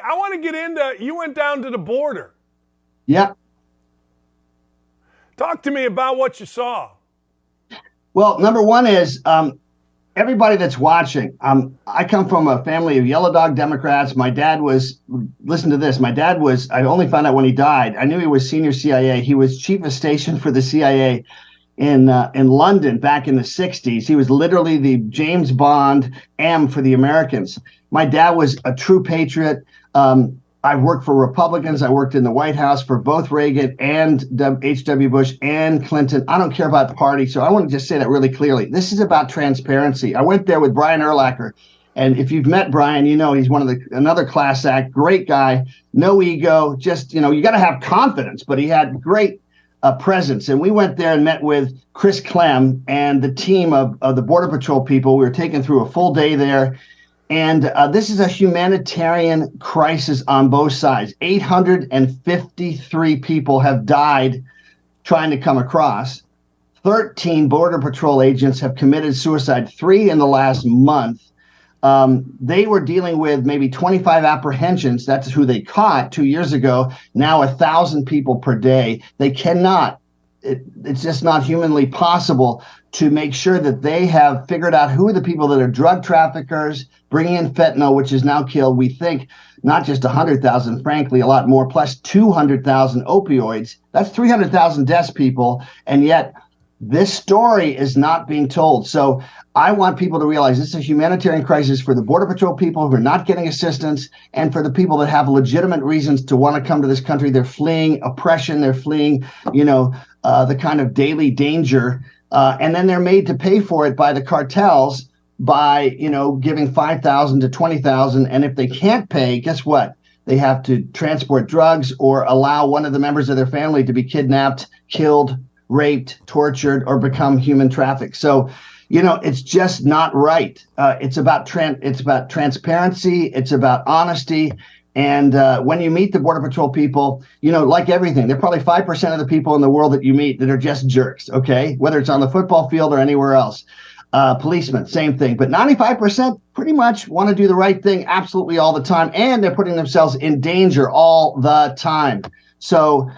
I want to get into, you went down to the border. Yep. Talk to me about what you saw. Well, number one is everybody that's watching. I come from a family of yellow dog Democrats. My dad was, listen to this. My dad was, I only found out when he died. I knew he was senior CIA. He was chief of station for the CIA in London back in the 60s. He was literally the James Bond M for the Americans. My dad was a true patriot. I worked for Republicans. I worked in the White House for both Reagan and H.W. Bush and Clinton. I don't care about the party. So I want to just say that really clearly. This is about transparency. I went there with Brian Urlacher. And if you've met Brian, you know he's another class act, great guy, no ego, just, you got to have confidence. But he had great presence. And we went there and met with Chris Clem and the team of the Border Patrol people. We were taken through a full day there. And this is a humanitarian crisis on both sides. 853 people have died trying to come across. 13 Border Patrol agents have committed suicide, 3 in the last month. They were dealing with maybe 25 apprehensions. That's who they caught 2 years ago. Now 1,000 people per day. They cannot. It's just not humanly possible to make sure that they have figured out who are the people that are drug traffickers, bringing in fentanyl, which is now killed, we think, not just 100,000, frankly, a lot more, plus 200,000 opioids. That's 300,000 deaths, people. And yet this story is not being told. So I want people to realize this is a humanitarian crisis for the Border Patrol people who are not getting assistance and for the people that have legitimate reasons to want to come to this country. They're fleeing oppression. They're fleeing, the kind of daily danger. And then they're made to pay for it by the cartels by, giving 5,000 to 20,000. And if they can't pay, guess what? They have to transport drugs or allow one of the members of their family to be kidnapped, killed, raped, tortured, or become human trafficked. So, it's just not right. It's about transparency. It's about honesty. And when you meet the Border Patrol people, like everything, they're probably 5% of the people in the world that you meet that are just jerks, okay? Whether it's on the football field or anywhere else. Policemen, same thing. But 95% pretty much want to do the right thing absolutely all the time. And they're putting themselves in danger all the time. So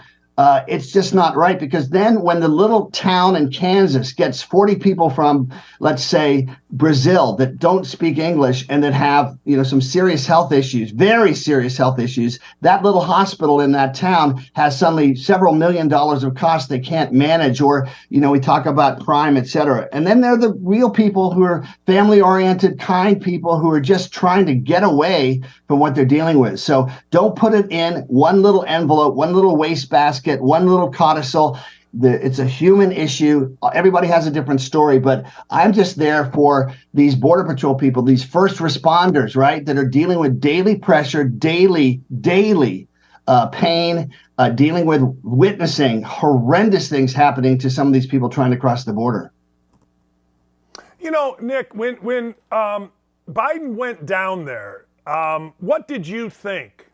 it's just not right, because then when the little town in Kansas gets 40 people from, let's say, Brazil that don't speak English and that have, some serious health issues, very serious health issues, that little hospital in that town has suddenly several $1 million of costs they can't manage, or, we talk about crime, et cetera. And then there are the real people who are family-oriented, kind people who are just trying to get away from what they're dealing with. So don't put it in one little envelope, one little wastebasket, one little codicil. It's a human issue. Everybody has a different story, but I'm just there for these Border Patrol people, these first responders, right, that are dealing with daily pressure, daily pain, dealing with witnessing horrendous things happening to some of these people trying to cross the border. Nick, when Biden went down there, what did you think?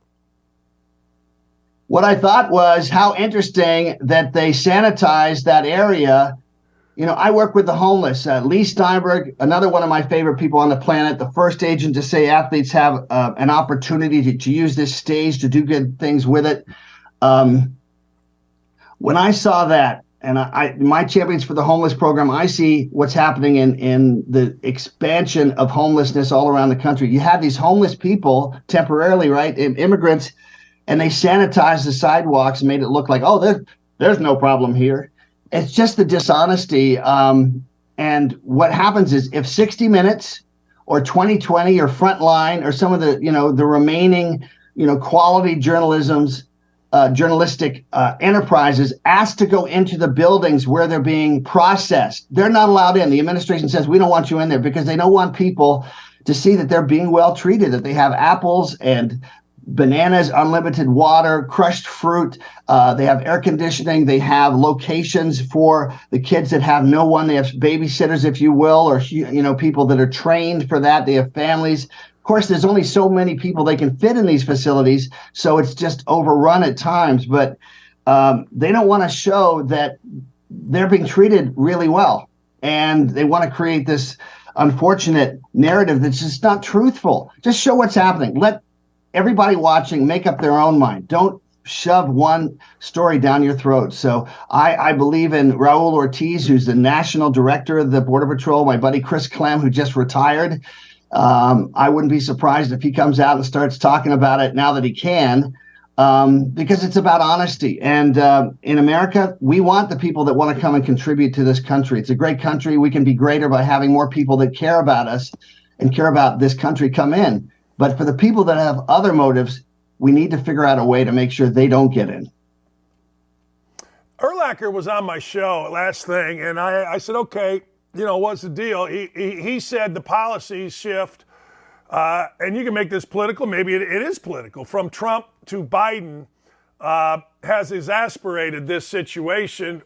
What I thought was how interesting that they sanitized that area. I work with the homeless. Lee Steinberg, another one of my favorite people on the planet, the first agent to say athletes have an opportunity to use this stage to do good things with it. When I saw that, and my Champions for the Homeless program, I see what's happening in the expansion of homelessness all around the country. You have these homeless people temporarily, right, immigrants, and they sanitized the sidewalks and made it look like, oh, there's no problem here. It's just the dishonesty. And what happens is if 60 Minutes or 2020 or Frontline or some of the, the remaining, quality journalistic enterprises asked to go into the buildings where they're being processed, they're not allowed in. The administration says, we don't want you in there, because they don't want people to see that they're being well treated, that they have apples and bananas, unlimited water, crushed fruit. They have air conditioning. They have locations for the kids that have no one. They have babysitters, if you will, or, people that are trained for that. They have families. Of course, there's only so many people they can fit in these facilities, so it's just overrun at times. But they don't want to show that they're being treated really well. And they want to create this unfortunate narrative that's just not truthful. Just show what's happening. Let everybody watching, make up their own mind. Don't shove one story down your throat. So I believe in Raul Ortiz, who's the national director of the Border Patrol, my buddy Chris Clem, who just retired. I wouldn't be surprised if he comes out and starts talking about it now that he can, because it's about honesty. And in America, we want the people that want to come and contribute to this country. It's a great country. We can be greater by having more people that care about us and care about this country come in. But for the people that have other motives, we need to figure out a way to make sure they don't get in. Urlacher was on my show last thing, and I said, okay, what's the deal? He said the policies shift, and you can make this political. Maybe it is political. From Trump to Biden has exasperated this situation.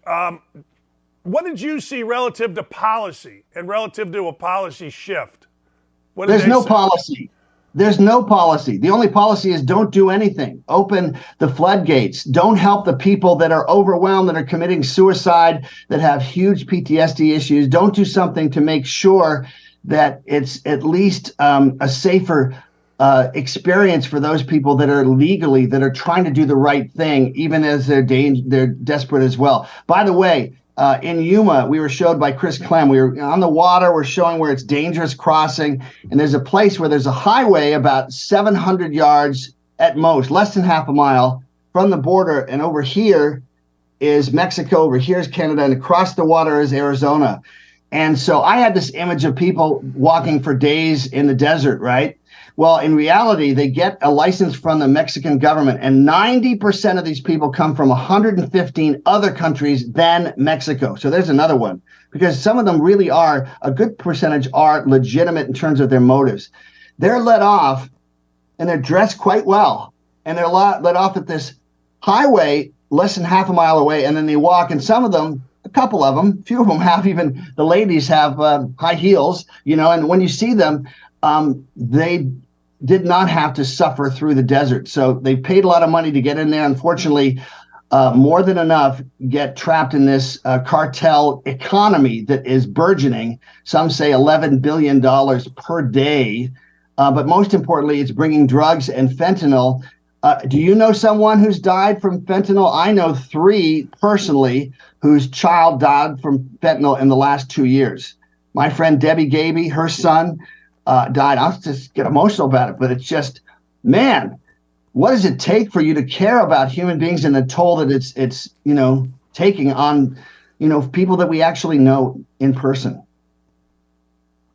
What did you see relative to policy and relative to a policy shift? There's no policy. There's no policy. The only policy is don't do anything. Open the floodgates. Don't help the people that are overwhelmed, that are committing suicide, that have huge PTSD issues. Don't do something to make sure that it's at least a safer experience for those people that are trying to do the right thing, even as they're desperate as well. By the way, in Yuma, we were showed by Chris Clem. We were on the water. We're showing where it's dangerous crossing. And there's a place where there's a highway about 700 yards at most, less than half a mile from the border. And over here is Mexico. Over here is Canada. And across the water is Arizona. And so I had this image of people walking for days in the desert, right? Well, in reality, they get a license from the Mexican government, and 90% of these people come from 115 other countries than Mexico. So there's another one, because some of them really are, a good percentage are legitimate in terms of their motives. They're let off, and they're dressed quite well, and they're let off at this highway less than half a mile away, and then they walk, and some of them, a couple of them, a few of them have, even the ladies have high heels, and when you see them, they did not have to suffer through the desert. So they paid a lot of money to get in there. Unfortunately, more than enough get trapped in this cartel economy that is burgeoning. Some say $11 billion per day. But most importantly, it's bringing drugs and fentanyl. Do you know someone who's died from fentanyl? I know 3 personally whose child died from fentanyl in the last 2 years. My friend Debbie Gaby, her son, died. I'll just get emotional about it, but it's just, man, what does it take for you to care about human beings and the toll that it's taking on, people that we actually know in person?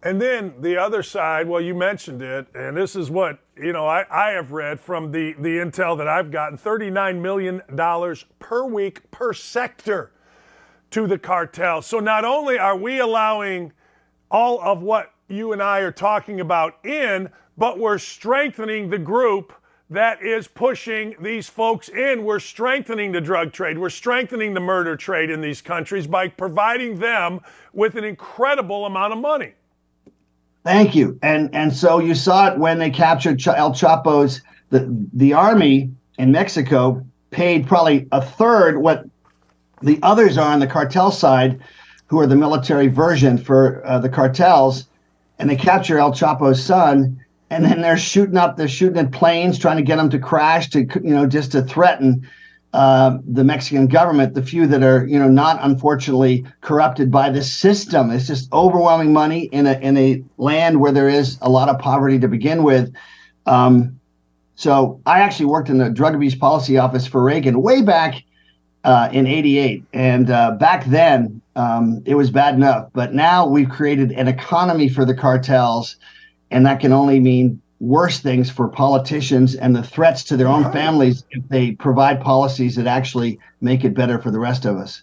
And then the other side, well, you mentioned it, and this is what, I have read from the intel that I've gotten, $39 million per week per sector to the cartel. So not only are we allowing all of what you and I are talking about but we're strengthening the group that is pushing these folks in. We're strengthening the drug trade. We're strengthening the murder trade in these countries by providing them with an incredible amount of money. Thank you. And so you saw it when they captured El Chapo's, the army in Mexico paid probably a third what the others are on the cartel side, who are the military version for the cartels. And they capture El Chapo's son, and then they're shooting at planes, trying to get them to crash, to just to threaten the Mexican government, the few that are not unfortunately corrupted by the system. It's just overwhelming money in a land where there is a lot of poverty to begin with. So I actually worked in the drug abuse policy office for Reagan way back in '88, and back then. It was bad enough, but now we've created an economy for the cartels, and that can only mean worse things for politicians and the threats to their own families if they provide policies that actually make it better for the rest of us.